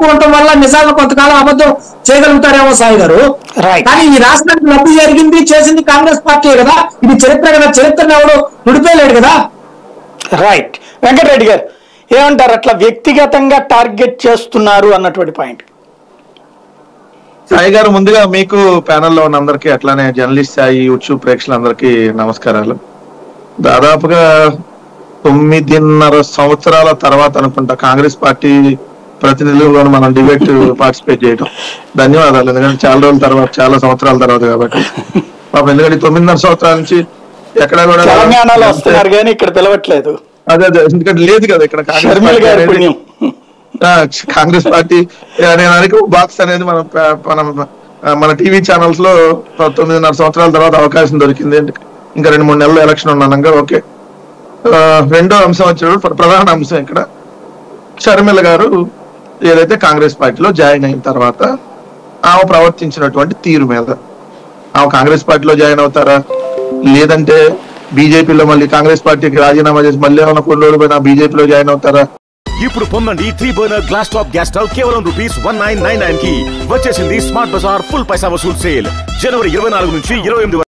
తక్కువ ఉండటం వల్ల నిజంగా కొంతకాలం అబద్ధం చేయగలుగుతారేమో సాయి గారు. కానీ ఈ రాష్ట్రానికి లబ్ధి జరిగింది చేసింది కాంగ్రెస్ పార్టీ కదా, ఇది చరిత్ర కదా, చరిత్రను ఎవడు ముడిపోయలేడు కదా. రైట్. వెంకటరెడ్డి గారు ఏమంటారు, అట్లా వ్యక్తిగతంగా టార్గెట్ చేస్తున్నారు అన్నటువంటి పాయింట్? సాయి గారు, ముందుగా మీకు ప్యానెల్లో ఉన్న అందరికీ, అట్లానే జర్నలిస్ట్ సాయి యూట్యూబ్ ప్రేక్షకులందరికీ నమస్కారాలు. దాదాపుగా 9.5 సంవత్సరాల తర్వాత అనుకుంటా కాంగ్రెస్ పార్టీ ప్రతినిధులు మనం డిబేట్ పార్టిసిపేట్ చేయడం. ధన్యవాదాలు. ఎందుకంటే చాలా రోజుల తర్వాత, చాలా సంవత్సరాల తర్వాత కాబట్టి. పాపం ఎందుకంటే 9.5 సంవత్సరాల నుంచి ఎక్కడ కూడా తెలంగాణలో వస్తున్నారు కానీ ఇక్కడ పిలవట్లేదు. అదే ఎందుకంటే లేదు కదా ఇక్కడ కాంగ్రెస్ పార్టీ అనేదానికి బాక్స్ అనేది మన టీవీ ఛానల్స్ లో 9.5 సంవత్సరాల తర్వాత అవకాశం దొరికింది. ఇంకా 2-3 నెలలు ఎలక్షన్ ఉన్నాక ఓకే. రెండో అంశం వచ్చేటప్పుడు ప్రధాన అంశం ఇక్కడ షర్మిల గారు ఏదైతే కాంగ్రెస్ పార్టీలో జాయిన్ అయిన తర్వాత ఆమె ప్రవర్తించినటువంటి తీరు మీద, ఆమె కాంగ్రెస్ పార్టీలో జాయిన్ అవుతారా లేదంటే బీజేపీలో మళ్ళీ కాంగ్రెస్ పార్టీకి రాజీనామా చేసి మళ్ళీ ఏమైనా కొన్ని రోజులు పోయినా బీజేపీలో జాయిన్ అవుతారా? ఇప్పుడు పొందండి 3 burner glass top gas stove కేవలం ₹1999 కి. వచ్చేసింది స్మార్ట్ బజార్ ఫుల్ పైసా వసూల్ సేల్ జనవరి 24 నుంచి 28